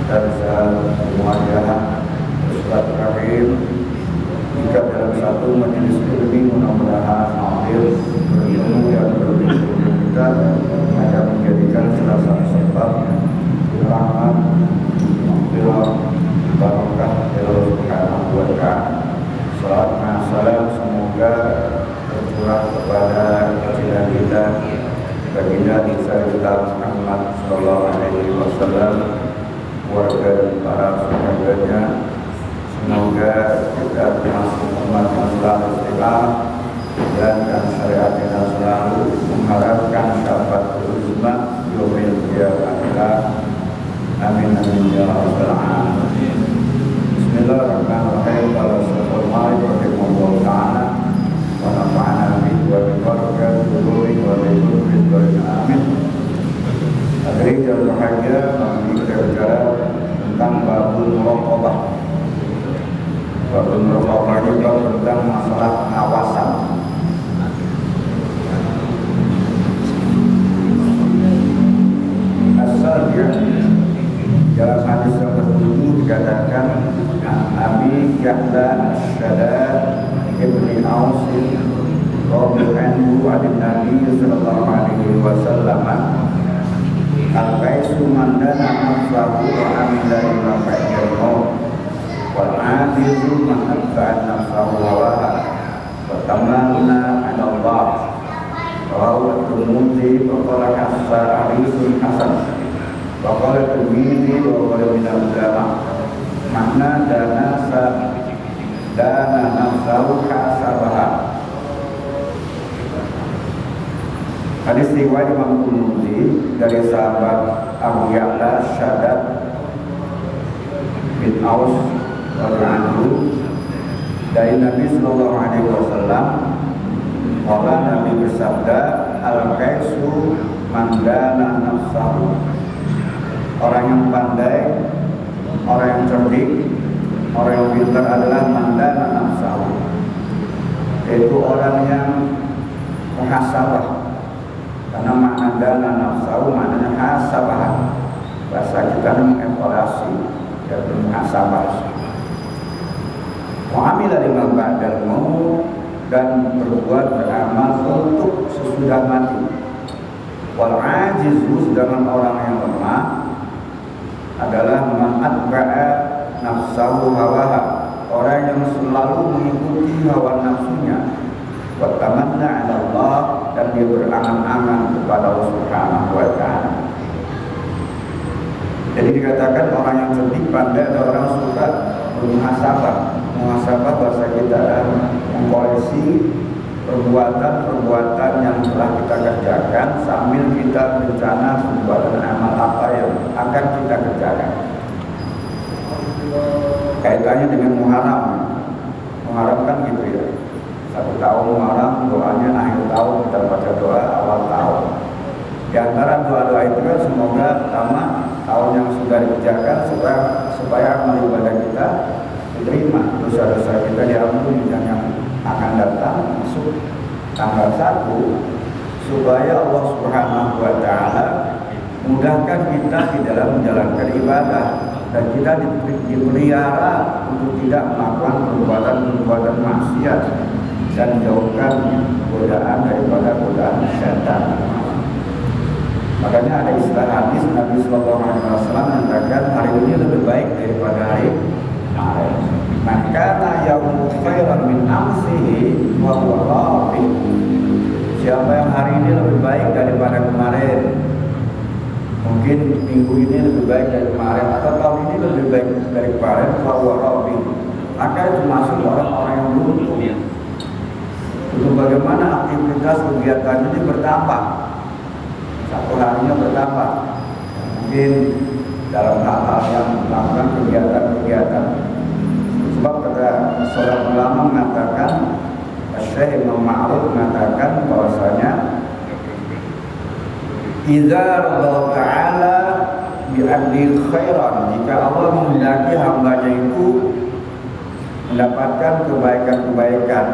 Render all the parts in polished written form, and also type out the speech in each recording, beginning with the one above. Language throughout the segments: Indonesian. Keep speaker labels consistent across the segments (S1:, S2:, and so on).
S1: dari sehat semuanya bersilaturahim satu majelis ilmi mudah-mudahan hadir bertemu dan berbincang kita akan menjadikan salah satu sebab rahmat, maghfirah, barokah dari Allah Subhanahu wa Ta'ala. Salam dan salam semoga tercurah kepada baginda kita, baginda kita Muhammad sallallahu alaihi wasallam, keluarga dan para sahabatnya. Semoga kita termasuk umat yang selalu istiqamah dan syariat yang selalu mengharapkan syafaat uzma yaumil qiyamah. Amin amin ya rabbal alamin. Bismillahirrahmanirrahim. Alhamdulillah ta'ala wa nafa'ana bihi wa bi barakatihi wa bi dhurriyyatihi amin. Hadirin yang berbahagia, kita bicara tentang babul muraqabah. Babul muraqabah juga tentang masalah pengawasan. Asalnya dalam hadis yang ke-7 dikatakan Abi Ya'la Shaddad Ibni Aus radhiyallahu anhu an Nabi sallallahu alaihi wasallam al-qaisu man dana nafsahu wa amila lima fa'il maut wal 'ajizu man atba'a nafsahu hawaha wa tamanna 'ala Allah rawahu at-Tirmidzi wa qala haditsun hasan wa qala at-Tirmidzi wa qala min al-ulama makna dana nafsahu hasabaha. Hadis riwayat Imam Tirmidzi dari sahabat Abu Ya'la Shaddad bin Aus radhiyallahu anhu dari Nabi sallallahu alaihi wasallam, bahwa Nabi bersabda, al-qaisu man dana nafsahu. Orang yang pandai, orang yang cerdik, orang yang pintar adalah man dana nafsahu, yaitu orang yang muhasabah. Karena makna dana nafsahu maknanya hasabah. Bahasa kita mengevaluasi, yaitu muhasabah. Mu'amilah lima ba'dal maut, dan berbuat beramal untuk sesudah mati. Wal ajizu, sedangkan orang yang lemah adalah man atba'a nafsahu hawaha, orang yang selalu mengikuti hawa nafsunya. Wa tamanna 'ala Allah, dan dia berangan-angan kepada Allah Subhanahu wa Ta'ala. Jadi dikatakan orang yang cerdik pandai adalah orang suka bermuhasabah. Muhasabah bahasa kita adalah mengkoleksi perbuatan-perbuatan yang telah kita kerjakan sambil kita berencana perbuatan amal apa yang akan kita kerjakan. Kaitannya dengan Muharram. Muharram kan gitu ya. 1 tahun Muharram, doanya akhir tahun, kita baca doa awal tahun. Di antara doa-doa itu kan semoga pertama tahun yang sudah dikerjakan supaya amal ibadah kita diterima, dosa-dosa kita diampuni, dan yang akan datang masuk tanggal 1 supaya Allah Subhanahu wa Ta'ala mudahkan kita di dalam menjalankan ibadah, dan kita dipelihara untuk tidak melakukan perbuatan-perbuatan maksiat dan jauhkan godaan daripada godaan syaitan. Makanya ada istilah hadis Nabi sallallahu alaihi wasallam mengatakan hari ini lebih baik daripada hari kemarin. Maka yaumul khairan min amsihi wa huwa rabi. Siapa yang hari ini lebih baik daripada kemarin, mungkin minggu ini lebih baik dari kemarin, atau tahun ini lebih baik dari kemarin, wa huwa rabi, maka itu masuk orang-orang yang beruntung. Untuk bagaimana aktivitas kegiatan ini bertambah, satu harinya bertambah, mungkin dalam hal-hal yang melakukan kegiatan-kegiatan. Sebab kata seorang ulama mengatakan, Syekh Imam Ma'ruf mengatakan bahwasanya idza radha ta'ala bi'adli khairan, jika Allah menghendaki hambanya itu mendapatkan kebaikan-kebaikan,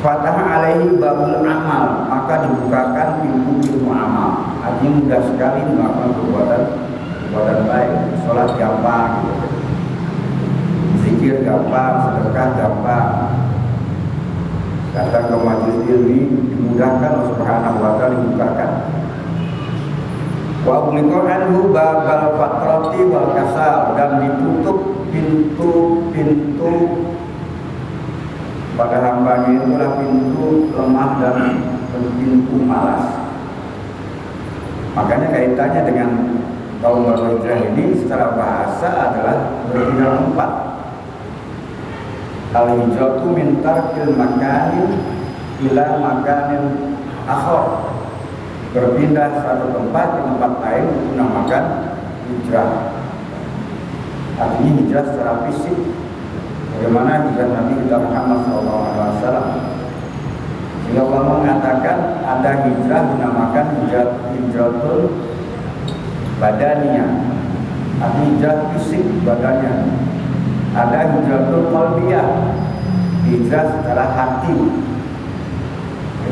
S1: fatah alaihi babul amal, maka dibukakan pintu-pintu amal. Artinya mudah sekali melakukan perbuatan baik, sholat gampang gitu. gampang, sedekah gampang, datang ke majelis ilmi dimudahkan oleh Subhanahu wa ta'ala, dibukakan. Wa ughliqa anhu babal fatrati wal kasal, dan ditutup pintu-pintu pada hambanya itulah pintu lemah dan pintu malas. Makanya kaitannya dengan tahun baru hijrah ini secara bahasa adalah berpindah tempat. Al-hijratu min tarkil makanin ila makanin akhar, berpindah satu tempat ke tempat lain itu dinamakan hijrah. Artinya hijrah secara fisik. Bagaimana hijrah Nabi kita Muhammad SAW. Sehingga Allah mengatakan ada hijrah dinamakan hijratul badaniyah, artinya hijrah fisik badannya. Ada hijratul qalbiyah, hijrah secara hati.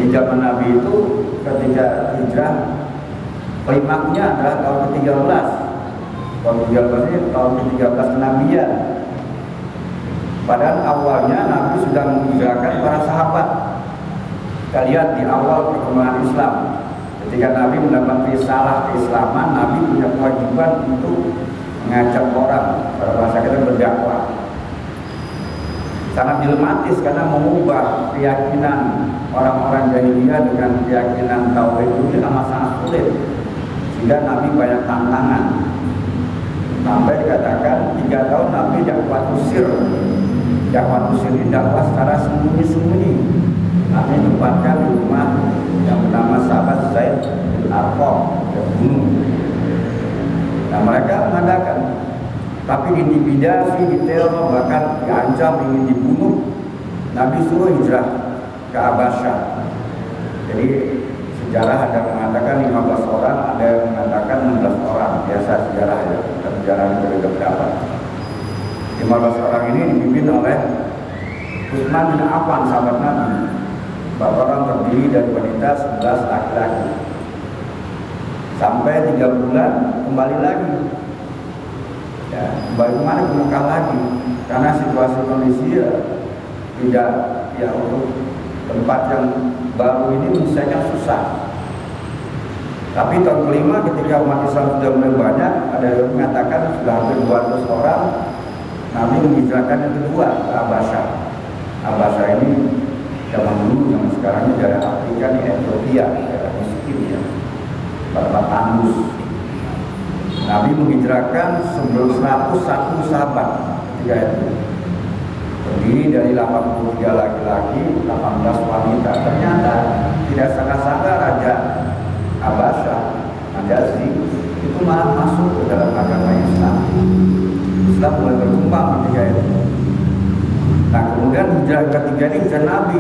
S1: Di zaman Nabi itu ketika hijrah klimaknya adalah tahun ke-13. Tahun ke-13 ini tahun ke-13 kenabian. Padahal awalnya Nabi sudah menghijrahkan para sahabat. Kita lihat di awal perkembangan Islam, ketika Nabi mendapat risalah keislaman, Nabi punya kewajiban untuk mengajak orang, pada bahasa kita berdakwah. Sangat dilematis karena mengubah keyakinan orang-orang jahiliyah dengan keyakinan tauhid itu amat sangat sulit, sehingga Nabi banyak tantangan. Sampai dikatakan 3 tahun Nabi dakwah usir ini dakwah secara sembunyi-sembunyi. Nabi tempatkan di rumah yang bernama sahabat Zaid bin Arqam, terbunuh. Nah, mereka mengadakan, tapi diintimidasi, diteror, bahkan diancam ingin dibunuh. Nabi suruh hijrah ke Habasyah. Jadi sejarah ada mengatakan 15 orang, ada yang mengatakan 16 orang. Biasa sejarah ya, sejarah yang berbeda-beda. 15 orang ini dipimpin oleh Utsman bin Affan, sahabat Nabi. 4 orang terdiri dari wanita, 11 laki-laki. Sampai 3 bulan kembali lagi. Ya, kembali kemana? Ke Mekah lagi. Karena situasi kondisi ya, tidak, ya untuk tempat yang baru ini misalnya susah. Tapi tahun kelima ketika umat Islam sudah mulai banyak, ada yang mengatakan sudah hampir 200 orang, Nabi menghijrahkan yang kedua ke Habasyah. Habasyah ini zaman dulu, yang sekarang ini dari Afrika, di Ethiopia, daerah miskin ya, tempat tandus. Nabi menghijrahkan 101 sahabat ketika itu, terdiri dari 83 laki-laki, 18 wanita. Ternyata tidak sangka-sangka Raja Habasyah, Najashi, itu malah masuk ke dalam agama Islam. Islam mulai berkembang ketika itu. Nah, kemudian hijrah ketiga ini hijrah Nabi.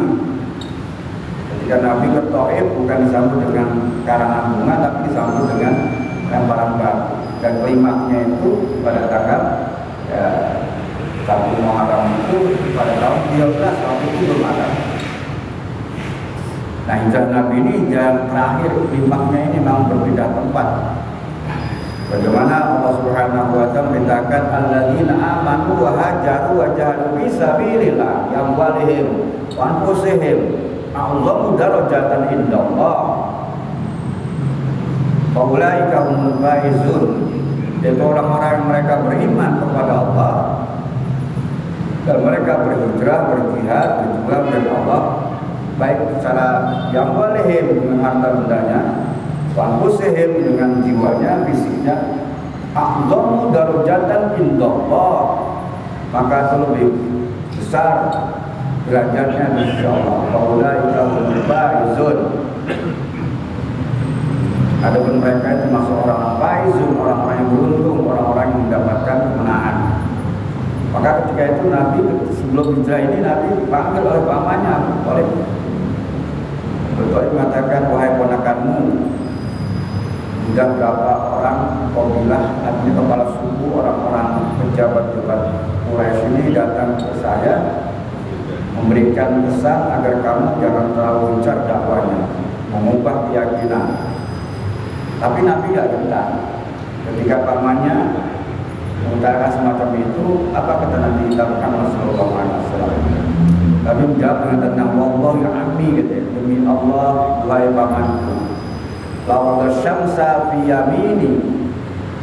S1: Ketika Nabi ke Thaif bukan disambut dengan karangan bunga, tapi disambut dengan lemparan batu. Dan klimaknya itu pada tanggal 1 Muharram itu pada tahun 13, waktu itu belum ada. Nah, hijrah Nabi ini hijrah terakhir, klimaknya ini memang berpindah tempat. Bagaimana Allah Subhanahu wa ta'ala memberitakan alladzina amanu wa hajaru wa jahadu fi sabilillah yamwalihim wa anfusihim a'zamu darajatan indallah wa ulaika humul faizun. Itu orang-orang yang mereka beriman kepada Allah dan mereka berhijrah, berjihad, berjuang dengan Allah, baik secara yamwalihim dengan harta bendanya, wanfusihim dengan jiwanya, fisiknya, a'zamu darajatan indallah, maka itu lebih besar derajatnya di sisi Allah. Ulaika humul faizun. Adapun mereka itu masuk orang faizun, orang-orang yang beruntung, orang-orang yang mendapatkan kemenangan. Maka ketika itu Nabi sebelum hijrah ini Nabi dipanggil oleh pamannya Abu Thalib. Abu Thalib mengatakan, wahai ponakanmu, sudah berapa orang kabilah, artinya kepala suku, orang-orang pejabat-pejabat Quraisy ini datang ke saya memberikan pesan agar kamu jangan terlalu gencar dakwanya, mengubah keyakinan. Tapi Nabi tidak gentar. Ketika pamannya mengutarakan semacam itu, itu apa kata Nabi kita Muhammad sallallahu alaihi wasallam? Kami menjawab dengan tenang, wallah ya ammi, gitu. Demi Allah, wahai pamanku, law syamsa fi yamini,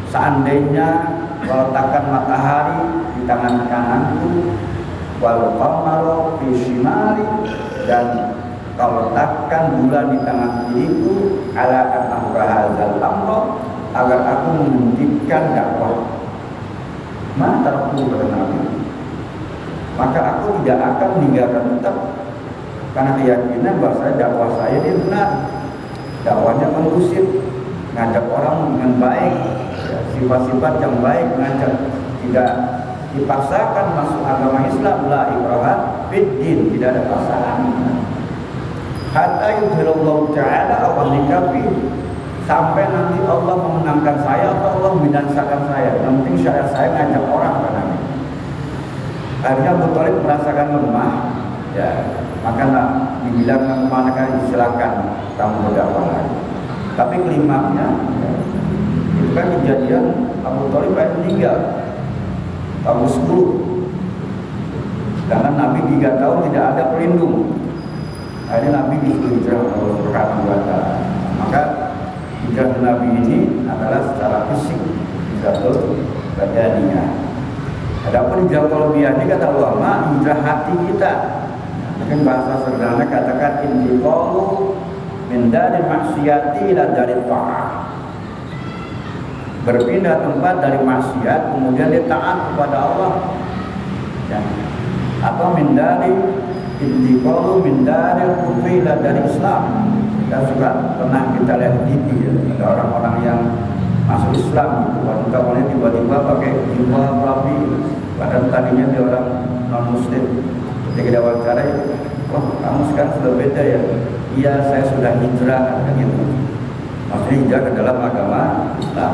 S1: seandainya meletakkan matahari di tangan kananku, wal qamaru fi shimali, dan kau letakkan bulan di tangan kiriku, ala an ahbahazal amro, agar aku menghentikan dakwah. Mana tarakku kepada Nabi? Maka aku tidak akan meninggalkan tetap, karena keyakinan bahwa dakwah saya ini benar. Dakwahnya kondusif, ngajak orang dengan baik, ya, sifat-sifat yang baik, ngajak, tidak dipaksakan masuk agama Islam, la ikraha fid din, tidak ada paksaan. Hatta yudhirallahu ta'ala awal nikafi, sampai nanti Allah memenangkan saya atau Allah membinasakan saya. Yang penting syariat saya ngajak orang ke Nabi. Akhirnya Abu Thalib merasakan lemah, ya, maka dibilang kemana kan, silakan kamu berdakwah lagi. Tapi klimaknya, ya, itu kan kejadian Abu Thalib meninggal tahun 10. Karena Nabi 3 tahun tidak ada pelindung. Akhirnya Nabi disuruh hijrah Allah Subhanahu wa Ta'ala. Maka hijrah Nabi ini adalah secara fisik, hidratul badaniyah. Adapun hijrah qalbiyah, kata ulama, hijrah hati kita. Mungkin bahasa sederhana katakan intiqalu min dari maksiati ila dari ta'ah. Berpindah tempat dari maksiat kemudian dia taat kepada Allah. Ya. Atau min dari intiqalu min dari kufri ila dari Islam. Kita juga pernah kita lihat di TV, ya. Ada orang-orang yang masuk Islam, wanita-wanita tiba-tiba pakai jubah rapi, padahal tadinya dia orang non-muslim. Ketika dia wawancarai, oh kamu sekarang sudah beda ya? Iya, saya sudah hijrah, kan gitu. Maksudnya hijrah ke dalam agama Islam,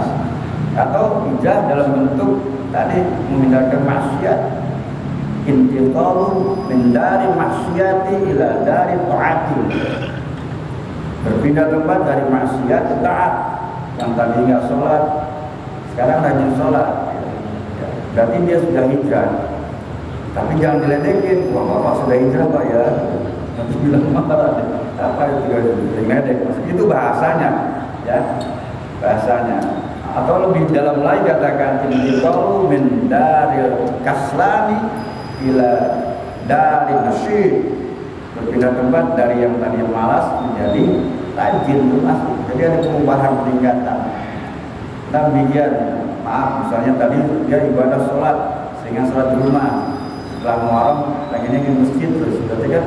S1: atau hijrah dalam bentuk tadi memindahkan maksiat, intiqalu min dari maksiati ila dari taati, berpindah tempat dari maksiat ke taat. Yang tadi nggak sholat, sekarang rajin sholat, ya, berarti dia sudah hijrah. Tapi jangan diledekin, wah bapak sudah hijrah pak ya, nanti bilang marah, apa itu diledek, itu bahasanya, ya, bahasanya. Atau lebih dalam lagi katakan intiqalu min daril kaslani ila dari nasyid, berpindah tempat dari yang tadi malas menjadi rajin tunas. Jadi ada perubahan peningkatan. Dan biar maaf, misalnya tadi dia ibadah sholat sehingga sholat di rumah, setelah Muharram pengennya ke masjid terus, berarti kan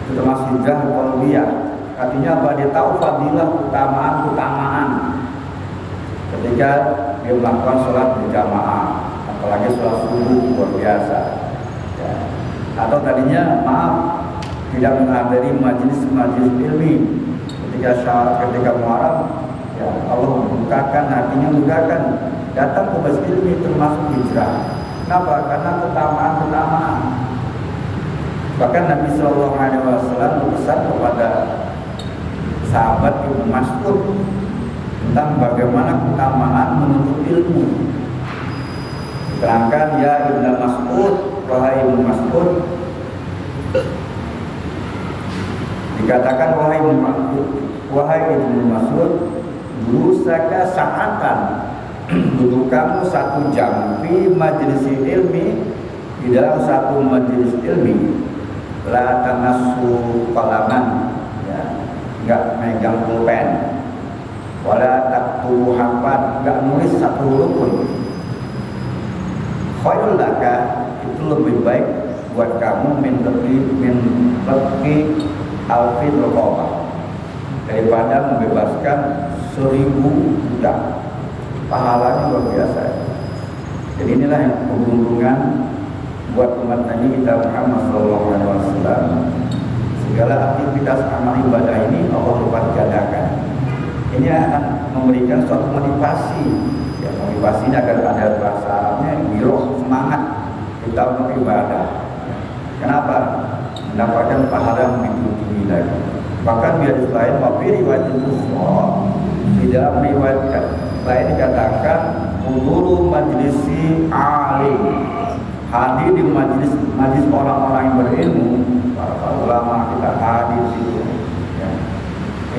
S1: itu termasuk hijrah qalbiyah. Artinya apa? Dia tahu fadilah, keutamaan ketika dia melakukan sholat berjamaah, apalagi sholat subuh luar biasa, ya. Atau tadinya maaf tidak menghadiri majelis ilmi, ketika Muharram, ya Allah membukakan hatinya, membukakan datang ke majelis ilmi, termasuk hijrah. Kenapa? Karena keutamaan. Bahkan Nabi Shallallahu Alaihi Wasallam berpesan kepada sahabat Ibnu Mas'ud tentang bagaimana keutamaan menuntut ilmu. Terangkan, ya Ibnu Mas'ud, wahai Ibnu Mas'ud, dikatakan wahai Ibnu Mas'ud, durusaka sa'atan, duduk kamu 1 jam di majelis ilmi, di dalam 1 majelis ilmi, la tanassu qalaman, ya, enggak megang pulpen, wala taktubu harfan, enggak nulis 1 huruf pun, khairul laka, itu lebih baik buat kamu min lebih alfi raqabah, daripada membebaskan 1000 budak. Pahalanya luar biasa. Jadi inilah yang keberuntungan buat umat Nabi kita Muhammad SAW. Segala aktivitas amal ibadah ini Allah lipat gandakan. Ini akan memberikan suatu motivasi, ya, motivasi agar ada bahasa Arabnya giroh, semangat kita untuk ibadah. Kenapa? Mendapatkan pahala yang lebih tinggi lagi. Bahkan biar lain mafi riwayat Bukhari, di dalam riwayat lain dikatakan ulul majlisi ali, hadir di majlis orang-orang yang berilmu, para ulama kita hadir di situ. Ya.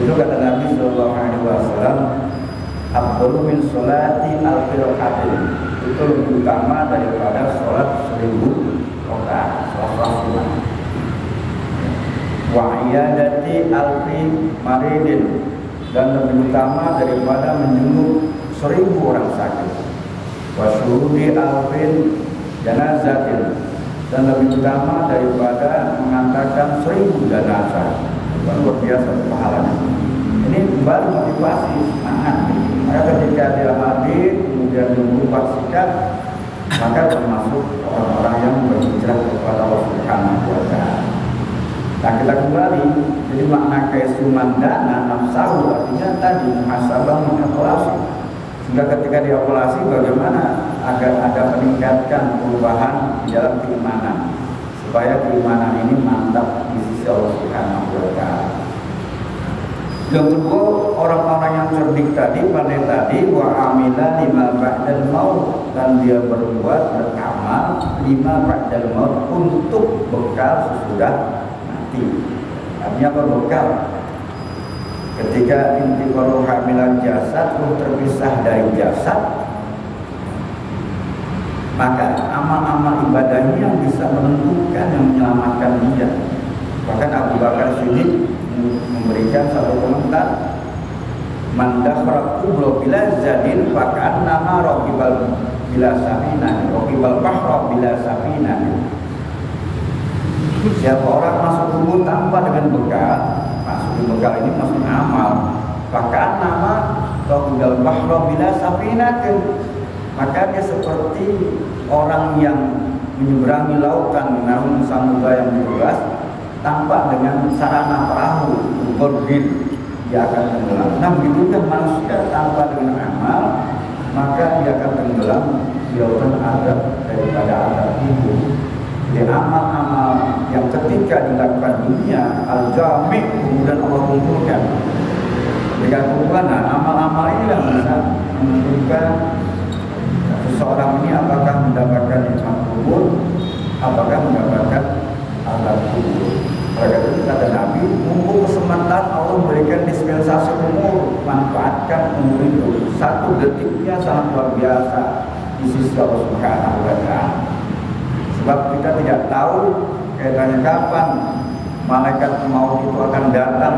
S1: Itu kata Nabi Sallallahu Alaihi Wasallam, afdalu min sholati alfi rakaatin, itu lebih utama daripada sholat 1000 rakaat, sholat sunnah. Wa iyadati alfi maridin, dan lebih utama daripada menjenguk 1000 orang sakit. Wa syuhudi alfin janazatin, dan lebih utama daripada mengantarkan 1000 jenazah. Luar biasa pahalanya. Ini kembali motivasi, semangat. Maka ketika dia hadir kemudian mengupayakan, maka termasuk orang-orang yang berhijrah kepada Allah Subhanahu wa Ta'ala. Nah, kita kembali, jadi makna kesumandana nafsahu artinya tadi muhasabah mengevaluasi. Sehingga ketika dievaluasi bagaimana agar ada peningkatkan perubahan di dalam keimanan, supaya keimanan ini mantap di sisi Allah Subhanahu wa Ta'ala. Yang kedua, orang-orang yang cerdik tadi, pandai tadi, wa amila lima ba'dal maut, dan dia beramal lima ba'dal maut, untuk bekal sesudah mati. Artinya apa bekal? Ketika intiqalu hamilan jasad, ruh terpisah dari jasad, maka amal-amal ibadahnya yang bisa menentukan, yang menyelamatkan dia. Bahkan Abu Bakar Siddiq memberikan satu komentar, man dakhara kubro bila zadin fakan nama raqibal bila safina, raqibal bahra bila safina. Siapa orang masuk kubur tanpa dengan bekal, masuk di bekal ini masuk amal, fakan nama raqibal bahra bila safina, maka dia seperti orang yang menyeberangi lautan namun samudra yang luas tanpa dengan sarana perahu, berbir, dia akan tenggelam. Nah, begitu kan manusia tanpa dengan amal, maka dia akan tenggelam di lautan azab daripada azab itu. Jadi amal-amal yang ketika dilakukan dunia al-jami' kemudian Allah kumpulkan. Dengan kumpulan, amal-amal ini yang bisa menentukan seseorang ini apakah mendapatkan nikmat kubur, apakah mendapatkan azab kubur. Oleh itu kata Nabi, mumpung kesempatan Allah memberikan dispensasi umur, manfaatkan umur itu. 1 detiknya sangat luar biasa di sisi Allah Subhanahu wa Ta'ala. Sebab kita tidak tahu kaitannya kapan malaikat maut itu akan datang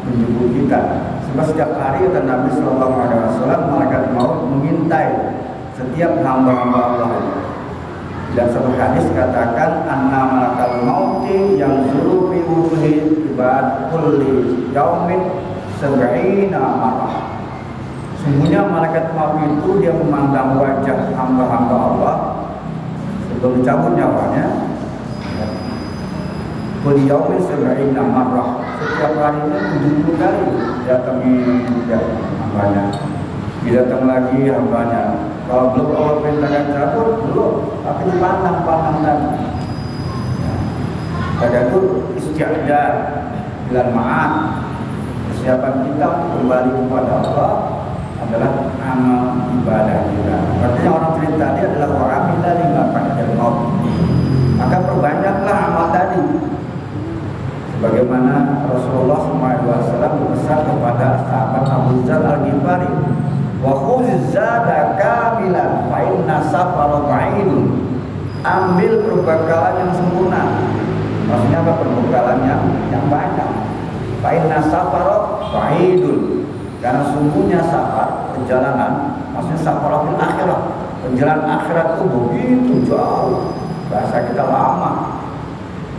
S1: menjemput kita. Sebab setiap hari kata Nabi Sallallahu Alaihi Wasallam, malaikat maut mengintai setiap hamba-hamba Allah. Dan satu hadis katakan anna malakal mauti yang zuru fi wujuhi ibad kulli yaumin 70 marrah. Sungguhnya malaikat maut itu dia memandang wajah hamba-hamba Allah sebelum dicabut nyawanya. Kulli yaumin 70 marrah. Setiap harinya 70 kali datangi hambanya. Datang lagi hambanya. Kalau belum Allah perintahkan cabut, belum, tapi dipandang-pandang tadi. Pada itu istiadat bilan ma'ad, persiapan kita untuk kembali kepada Allah adalah amal ibadah kita. Artinya orang cerita tadi adalah orang minta lima ba'dal maut. Maka perbanyaklah amal tadi. Sebagaimana Rasulullah SAW berpesan kepada sahabat Abu Dzar Al-Ghifari, wa khudz zada kamilan fa inna safara ba'idun. Ambil perbekalan yang sempurna. Maksudnya apa? Perbekalan yang banyak. Fa inna safara ba'idun. Karena sungguhnya safar, perjalanan, maksudnya safara fil akhirah. Perjalanan akhirat itu begitu jauh. Bahasa kita lama.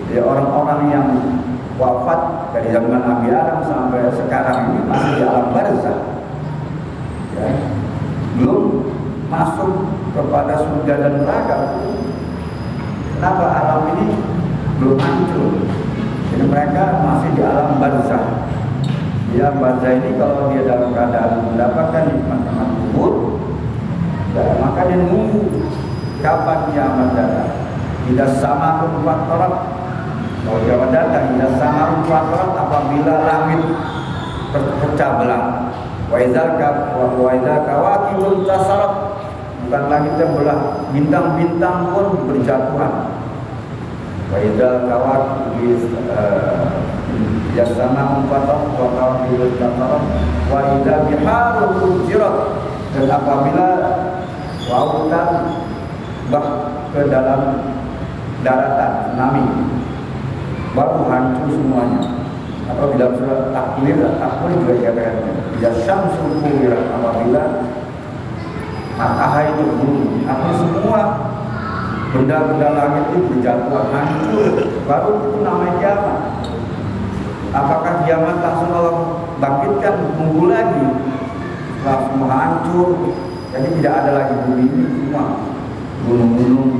S1: Jadi orang-orang yang wafat dari zaman Nabi Adam sampai sekarang ini masih di alam barzakh. Ya, belum masuk kepada surga dan neraka. Kenapa alam ini belum hancur? Jadi mereka masih di alam barzakh. Di alam barzakh ini kalau dia dalam keadaan mendapatkan nikmat-nikmat kubur, ya, maka dia nunggu kapan kiamat datang. Tidak sama rumpat tolak. Kalau kiamat datang, tidak sama rumpat tolak apabila langit terpecah belah. Wa idza kawakibun tasarat, bukan langit yang belah, bintang-bintang pun berjatuhan. Wa idzal kawakib yasama umfatat wa kawakib tafarat wa idza biharul fujirat, dan apabila lautan bah ke dalam daratan tsunami baru hancur semuanya. Apabila surat takwir juga dikatakan ya syamsul kuwirat, apabila matahari itu bergulung, artinya semua benda-benda langit itu berjatuhan hancur, baru itu namanya kiamat. Apakah kiamat langsung Allah bangkitkan, tunggu lagi setelah semua hancur, jadi tidak ada lagi bumi ini, semua gunung-gunung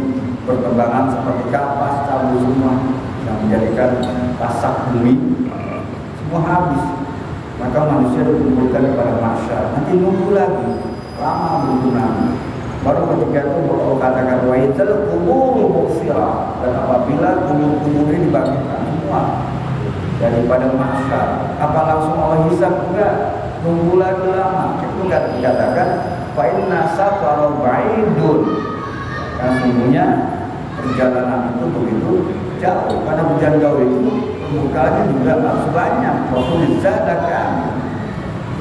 S1: berterbangan seperti kapas, cabut semua yang menjadikan pasak bumi semua habis, maka manusia dikumpulkan kepada mahsyar, nanti nunggu lagi lama berguna. Baru ketika itu Allah katakan wa idzal qubur bu'thirah, dan apabila kubur-kubur ini dibangkitkan semua daripada mahsyar, apa langsung Allah hisab? Enggak, nunggu lagi lama. Itu dikatakan fa inna safara ba'idun, kan sungguhnya perjalanan itu begitu jauh. Karena perjalanan jauh itu pembukanya juga harus banyak. Waktu dizadakan,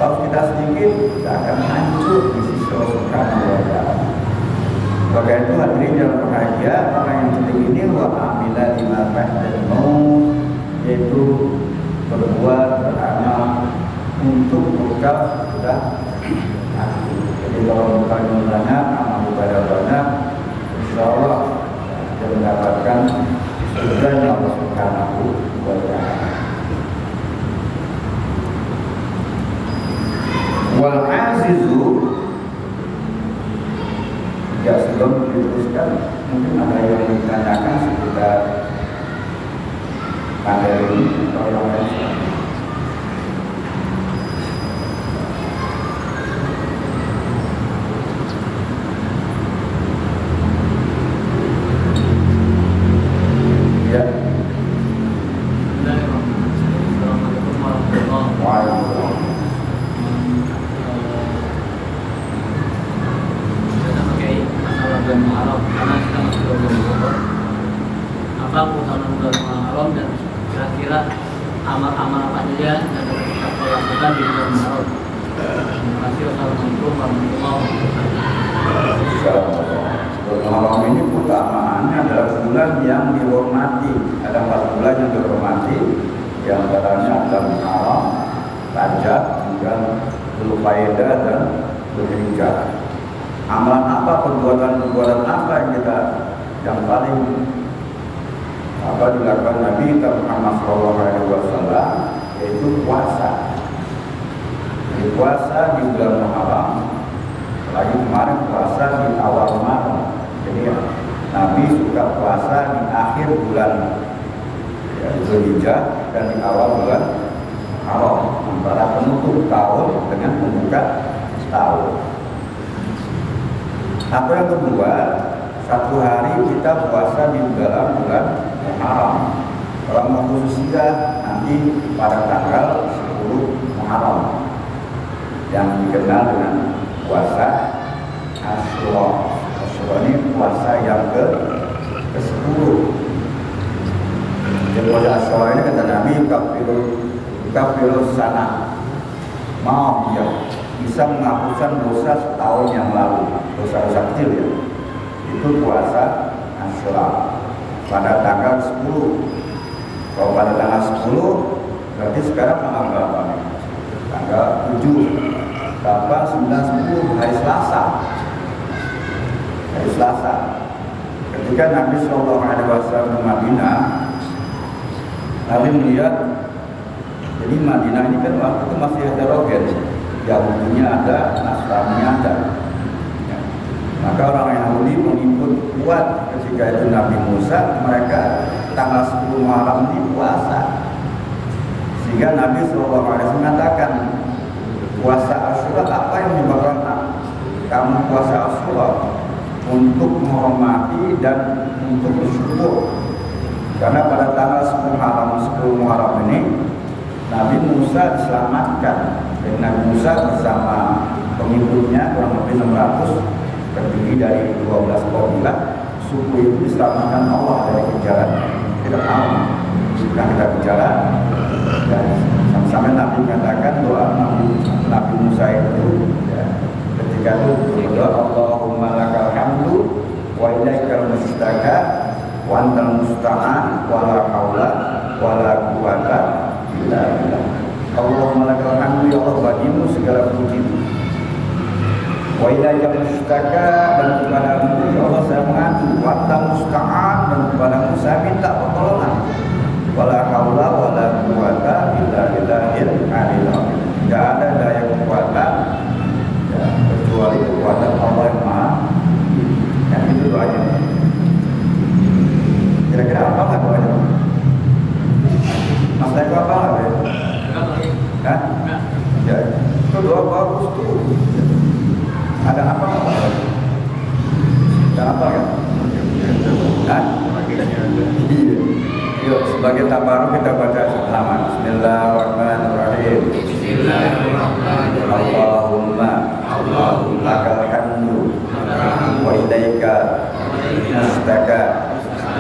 S1: kalau kita sedikit kita akan hancur di sisi Allah Subhanahu wa Ta'ala. Maka itu hadirin yang berbahagia, orang yang penting ini wa amila lima ba'dal maut, yaitu berbuat, beramal untuk bekal sudah mati. Jadi kalau bekalnya banyak, amal ibadah banyak, insya Allah kita mendapatkan surganya Allah Subhanahu wa Ta'ala. Wal azizu, ya sebelum diteruskan mungkin ada yang ditanyakan seputar materi ini atau yang lain. Ya. Assalamualaikum warahmatullahi wabarakatuh. Bulan Muharram, karena kita masih bulan Muharram. Apa keutamaan bulan Muharram dan kira-kira amal-amal apa saja yang dapat kita lakukan di bulan Muharram? Terima kasih. Wassalamualaikum warahmatullahi wabarakatuh. Bulan Muharram ini keutamaannya adalah bulan yang dihormati. Ada 4 bulan yang dihormati, yang antaranya adalah Muharram, Rajab, kemudian Dzulqa'dah dan Dzulhijjah. Amalan apa, perbuatan-perbuatan apa yang paling dilakukan Nabi Muhammad SAW, yaitu puasa. Jadi puasa di bulan Muharram, lagi kemarin puasa di awal Muharram. Jadi Nabi suka puasa di akhir bulan Dzulhijjah dan di awal bulan Muharram, antara penutup tahun dengan pembuka tahun. Atau yang kedua, 1 hari kita puasa di dalam bulan Muharram. Kalau mau khususnya nanti pada tanggal 10 Muharram yang dikenal dengan puasa Asyura. Asyura ini puasa yang ke-10. Jadi puasa Asyura ini kata Nabi kafirus sana, mau dia bisa menghapuskan dosa setahun yang lalu, dosa-dosa kecil ya. Itu puasa Asyura pada tanggal 10. Kalau pada tanggal 10 berarti sekarang tanggal berapa nih? Tanggal 7, 8, 9, 10, hari Selasa. Hari Selasa. Ketika Nabi SAW di Madinah, Nabi melihat, jadi Madinah ini kan waktu itu masih heterogen. Yahudinya ada, Nasrani ada. Ya. Maka orang Yahudi mengikut kuat ketika itu Nabi Musa, mereka tanggal 10 Muharram ini puasa. Sehingga Nabi SAW mengatakan, puasa Asyura apa yang menyebabkan kamu puasa Asyura? Untuk menghormati dan untuk bersyukur. Karena pada tanggal 10 Muharram ini Nabi Musa diselamatkan. Dan Nabi Musa bersama pengikutnya kurang lebih 600 terdiri dari 12 kabilah suku itu diselamatkan Allah dari kejaran Fir'aun. Sudah kita bicara dan sama-sama Nabi katakan doa Nabi Musa itu ya, ketika itu berdoa Allahumma lakal hamdu wa ilaikal mustaka wa antal musta'an wa la haula wa la quwata illa billah. Allahumma lakal hamdu, ya Allah bagimu segala puji, wa ilaikal mustaka, dan kepadamu ya Allah saya mengadu, wa antal musta'an, dan kepadamu saya minta pertolongan, wala haula wala quwata illa billahil aliyil azim. Tidak ada daya kekuatan ya, kecuali kekuatan Allah yang Maha. Yang itu doanya. Kira-kira apa nggak doanya? Mas Eko apa nggak ya? Hah? Ya, itu doa bagus tuh. Ada apa nggak? Ada apa kan? Hah? Iya. Yuk, sebagai tabaruk kita baca sama. Bismillahirrahmanirrahim. Bismillahirrahmanirrahim. Allahumma lakal hamdu wa ilaika mustaka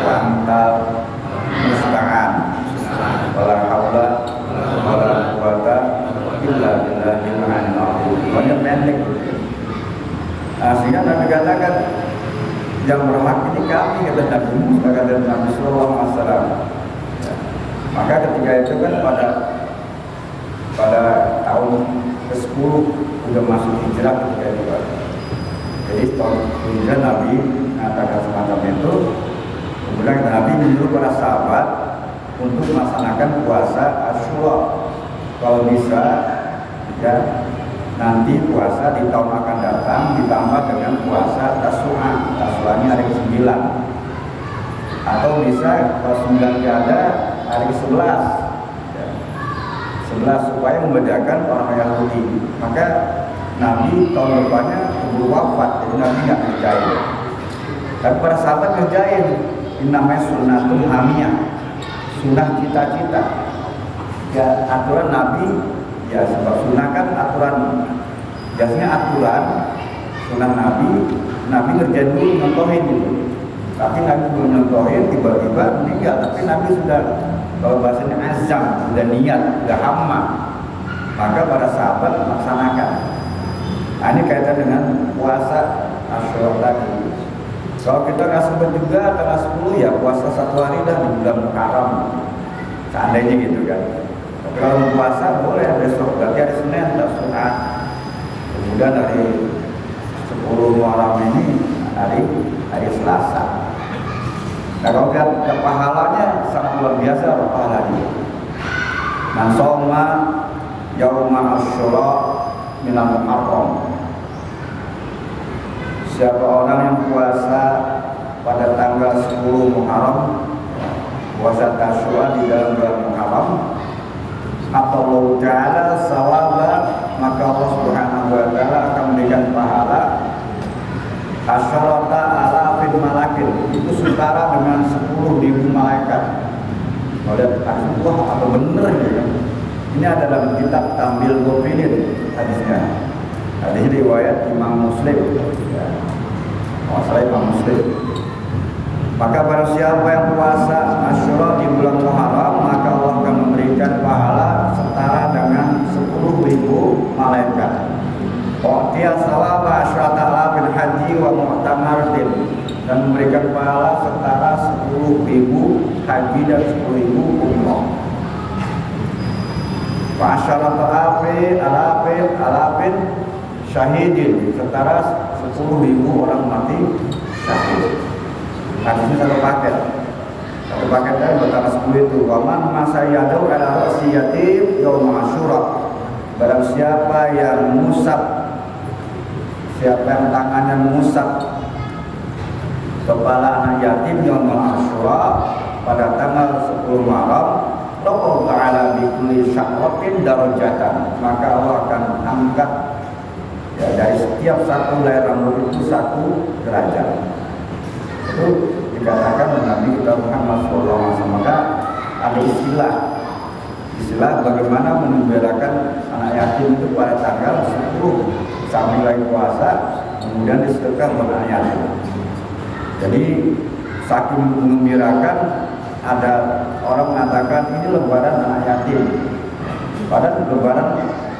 S1: wa antal musta'an wala haula wala quwata illa billahil aliyil azim. Banyak pendek. Sehingga Nabi katakan yang berhak ini kami, kata Nabi Musa, kata Nabi Sallallahu Alaihi Wasallam. Maka ketika itu kan pada tahun ke-10 sudah masuk hijrah ketika itu. Jadi tahun hijrah Nabi mengatakan semacam itu. Kemudian Nabi menyuruh para sahabat untuk melaksanakan puasa Asyura. Kalau bisa ya, nanti puasa di tahun akan datang ditambah dengan puasa Tasu'a. Tasu'anya hari ke-9. Atau bisa kalau 9 ada hari ke-11 ya. 11 supaya membedakan orang Yahudi. Maka Nabi tahun depannya keburu wafat, jadi Nabi nggak ngerjain. Tapi para sahabat ngerjain. Ini namanya sunnatul hamiyah, sunnah cita-cita. Ya, aturan Nabi ya, sebab sunnah kan aturan, biasanya aturan sunnah Nabi ngerjain dulu, nyontohin gitu. Tapi Nabi belum nyontohin, tiba-tiba meninggal. Tapi Nabi sudah, kalau bahasanya azam, sudah niat, sudah hamma. Maka para sahabat melaksanakan. Nah, ini kaitan dengan puasa Asyura tadi. Kalau kita nggak sempat juga tanggal 10 ya puasa 1 hari dah di bulan Muharram. Seandainya gitu kan. Kalau puasa boleh besok, berarti hari Senin Tasu'a. Kemudian dari 10 Muharram ini hari Selasa. Nah, kalau lihat pahalanya sangat luar biasa pahalanya. Man shoma yauma Asyura minal Muharram. Siapa orang yang puasa pada tanggal 10 Muharram, puasa Tasu'a di dalam bulan Muharram, Allah Ta'ala sawaba, maka Allah Subhanahu wa Ta'ala akan memberikan pahala asyarata alafin malakin, itu setara dengan 10.000 malaikat. Kalau wah apa bener ya? Ini ada dalam kitab Tambil Mufidin hadisnya. Hadis riwayat Imam Muslim. Ya. Masalah Imam Muslim. Maka barang siapa yang puasa Asyura di bulan Muharram, maka Allah akan memberikan pahala setara dengan 10.000 malaikat. Dia sawaba asyrata alafil haji wa mu'tamaratin, dan memberikan pahala setara 10.000 haji dan 10.000 umrah. Wa asyrata alafin syahidin, setara 10.000 orang mati syahid. Hadisnya satu paket dari bertambah 10 itu. Waman masa yadau ala ra'si yatim yaum Asyura, barang siapa yang musab, siapa yang tangannya mengusap kepala anak yatim yaum Asyura pada tanggal 10 Muharram, Allah Ta'ala bikulli syahratin darajatan, maka Allah akan angkat ya, dari setiap satu helai rambut itu 1 derajat. Itu dikatakan oleh Nabi kita Muhammad SAW. Maka ada istilah bagaimana membedakan anak yatim itu pada tanggal 10 sambil lagi puasa kemudian disedekahkan buat anak yatim. Jadi saking mengembirakan, ada orang mengatakan ini lebaran anak yatim. Padahal lebaran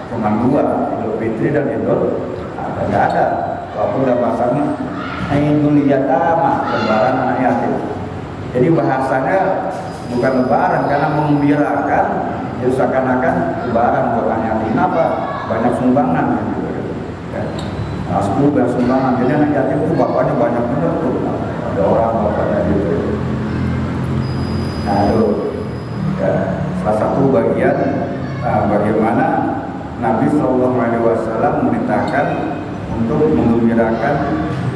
S1: cuma dua, Idul Fitri dan Idul Adha. Tidak ada. Walaupun udah bahasanya Idul Yatama, lebaran anak yatim. Jadi bahasanya bukan lebaran karena mengembirakan, jadi seakan-akan lebaran buat anak yatim. Kenapa? Banyak sumbangan gitu. Nah, 10 banyak sumbangan. Jadi anak yatim itu bapaknya banyak benar tuh. Ada orang bapaknya gitu. Nah, itu ya, salah satu bagian bagaimana Nabi SAW memerintahkan untuk mengembirakan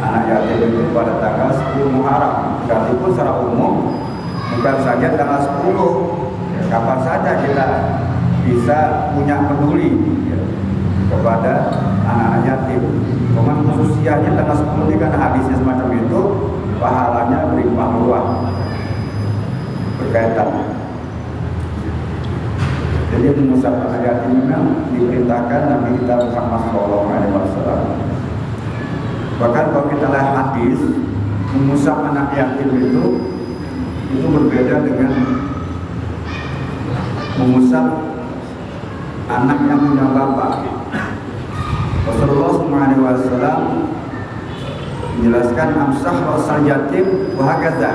S1: anak yatim itu pada tanggal 10 Muharram. Berarti pun secara umum bukan saja tanggal 10, ya, kapan saja kita bisa punya peduli ya, kepada anak yatim. Cuman khususnya tanggal 10 ini karena hadisnya semacam itu, pahalanya berlimpah ruah berkaitan. Jadi mengusap anak yatim memang diperintahkan Nabi kita Muhammad SAW. Bahkan kalau kita lihat hadis, mengusap anak yatim itu berbeda dengan mengusap anak yang punya bapak. Rasulullah SAW menjelaskan amsah rasal yatim wahagaza.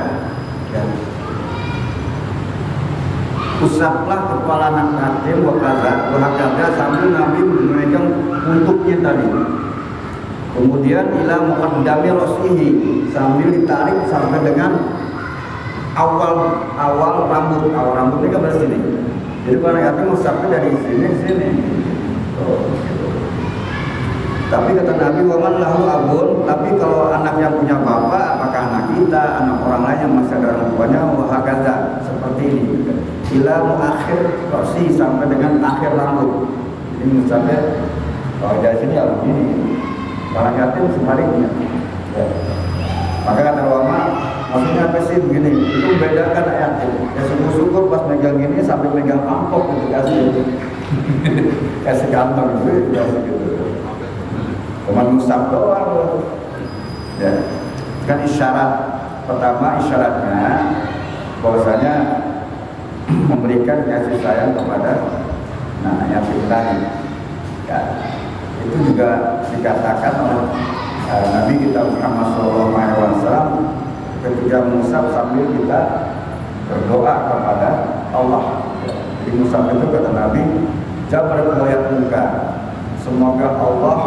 S1: Ya. Usaplah kepala anak yatim wahagaza sambil Nabi memegang untuknya tadi. Kemudian ila muqaddami rasihi sambil ditarik sampai dengan awal rambut. Awal rambutnya kan dari sini. Jadi kalau anak yatim usapnya dari sini ke sini. Tapi kata Nabi, waman lahu abun, tapi kalau anak yang punya bapak, apakah anak kita, anak orang lain yang masih ada orang tuanya, wahagaza seperti ini. Ila muakhir rasi sampai dengan akhir rambut. Ini misalnya kalau dari sini ya begini. Orang yatim sebaliknya. Ya. Maka kata ulama, maksudnya apa sih begini? Itu membedakan anak yatim. Ya syukur-syukur pas megang ini sampai megang amplop gitu kasih kantong gitu, kasih gitu. Cuma ngusap doang. Ya. Kan isyarat pertama isyaratnya bahwasanya memberikan kasih sayang kepada anak yatim tadi. Ya. Itu juga dikatakan oleh Nabi kita Muhammad SAW ketika mengusap sambil kita berdoa kepada Allah. Jadi mengusap itu kata Nabi, jabar kelayat muka. Semoga Allah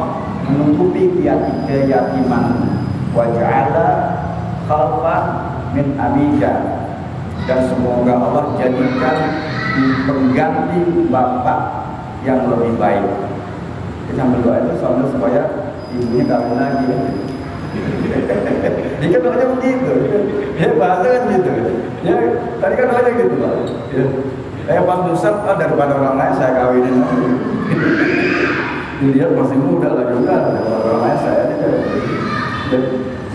S1: menutupi keyatiman waja'ala khalfan min abija, dan semoga Allah jadikan pengganti bapak yang lebih baik. Kita berdoa itu sambil supaya ibunya kawin lagi. Dia kan doanya begitu. Ya bahasa kan gitu. Ya tadi kan doanya gitu Pak. Ya pas musab daripada orang lain saya kawinin lagi. Dilihat masih muda lah juga daripada orang lain saya aja.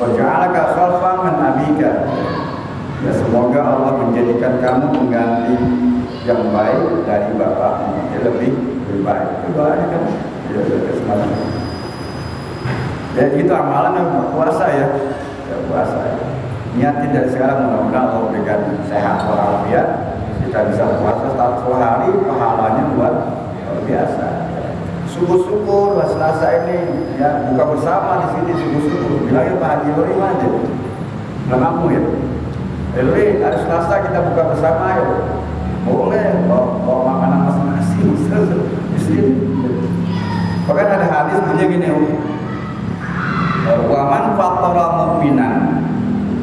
S1: Waja'alaka khalfan min abika. Ya semoga Allah menjadikan kamu pengganti yang baik dari bapakmu. Ya lebih baik. Itu doanya kan. Ya itu amalan yang puasa ya, puasa ya. Niatin dari sekarang mudah-mudahan Allah berikan sehat walafiat, kita bisa puasa 1 hari pahalanya luar biasa. Syukur-syukur Selasa ini ya buka bersama di sini syukur-syukur. Bilangnya Pak Haji Lori aja, nggak mampu ya. Lori hari Selasa kita buka bersama ya, boleh bawa makanan masing-masing di sini. Bahkan ada hadis bunyinya gini, waman fatara mu'minan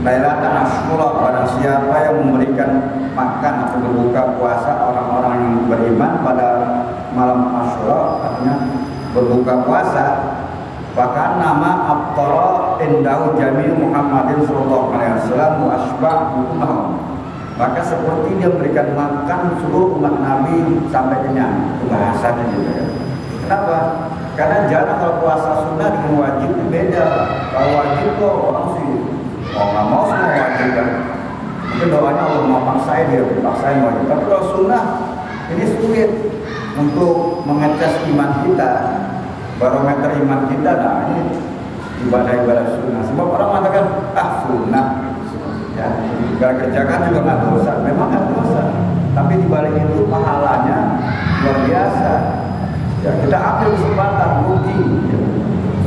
S1: lailatan asyura, barang siapa yang memberikan makan atau berbuka puasa orang-orang yang beriman pada malam Asyura, artinya berbuka puasa, bahkan nama aftara indahu jami' Muhammadin sallallahu alaihi wasallam wa asba'u ummah, maka seperti dia memberikan makan seluruh umat Nabi sampai kenyang. Itu bahasanya gitu ya. Kenapa? Karena jarang kalau puasa sunnah dengan wajib itu beda. Kalau wajib kok orang sih nggak mau semua wajib kan. Mungkin doanya Allah mau paksain dia, dipaksain wajib. Tapi kalau sunnah ini sulit untuk mengetes iman kita, barometer iman kita. Nah ini ibadah sunnah. Sebab orang mengatakan sunnah, ya, gak kerjakan juga nggak dosa. Memang nggak dosa, tapi dibalik itu pahalanya luar biasa. Ya, kita ambil kesempatan, rugi. Ya.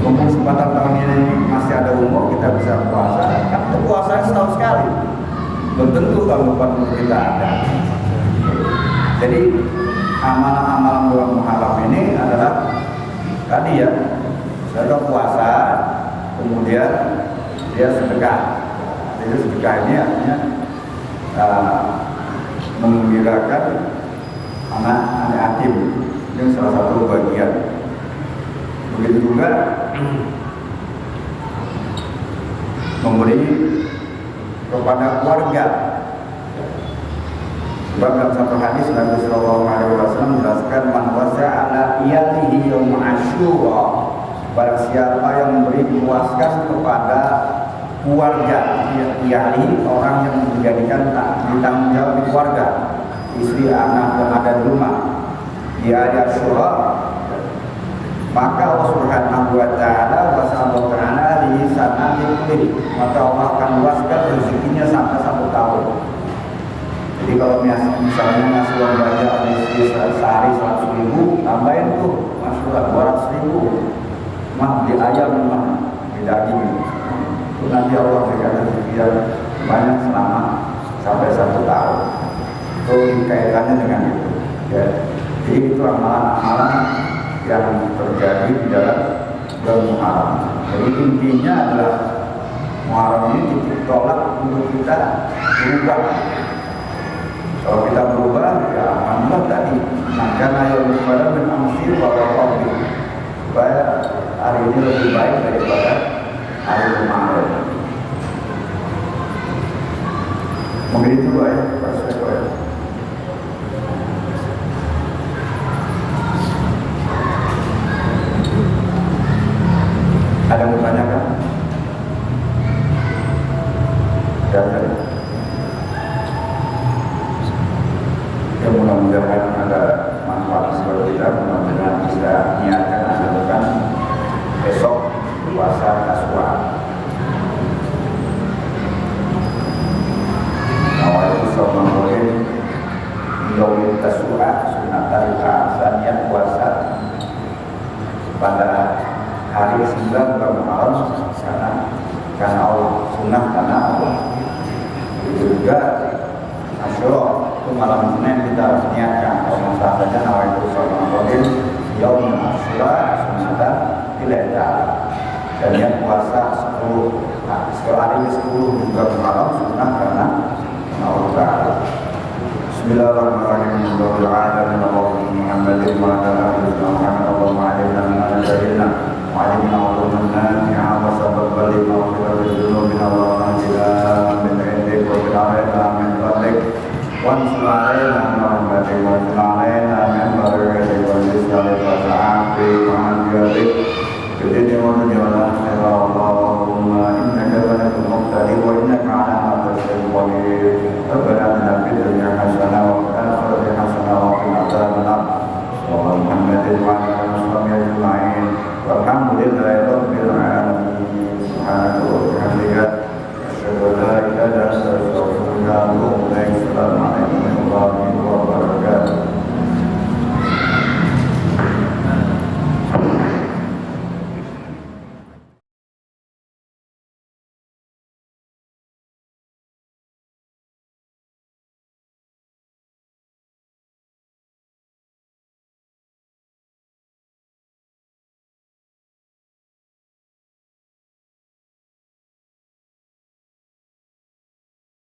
S1: Mumpung kesempatan tahun ini masih ada umur, kita bisa puasa. Kan itu puasanya setahun sekali. Belum tentu tahun depan kita ada. Jadi amalan-amalan bulan Muharram ini adalah tadi ya, saya puasa, kemudian dia sedekah. Jadi sedekah ini artinya menggembirakan anak yatim. Ini salah satu bagian. Begitu juga memberi kepada keluarga. Sebab dalam satu hadis Nabi Sallallahu Alaihi Wasallam menjelaskan man wasa'ala iyalihi yawm Asyura, barang siapa yang memberi memuaskan kepada keluarga, iyali orang yang menjadikan tanggung jawab di keluarga, istri, anak yang ada di rumah, di hari Asyura, maka Allah Subhanahu wa taala wasallallahu taala di sana dikulit, maka Allah akan luaskan rezekinya sampai 1 tahun. Jadi kalau misalnya ngasih uang belanja sehari 100.000, tambahin tuh masyarakat 200.000, mah di ayam, mah di daging, itu nanti Allah berikan rezeki yang banyak selama sampai 1 tahun. Itu kaitannya dengan itu. Ya. Jadi itu amalan-amalan yang terjadi di dalam bulan Muharram. Jadi intinya adalah Muharram ini titik tolak untuk kita berubah. Kalau kita berubah, ya alhamdulillah tadi. Maka yang berubah dan amsil bahwa Rabbi, supaya hari ini lebih baik daripada hari kemarin. Mungkin itu ya, Pak Seko ya. Ada yang bertanyakan? Ya. Ya mudah-mudahan ada manfaat buat kita, mudah-mudahan bisa niatkan asalkan besok puasa Taswa. Awal sama boleh Yawmin Taswa sunatan niat puasa pada hari 9 bulan Muharram karena Allah, sunnah karena Allah. Itu juga Asyura, itu malam Senin kita niatkan. Kalau masalah saja nawaitu sholawat yaum Asyura sunatan tidak. Dan niat puasa 10 hari 10 juga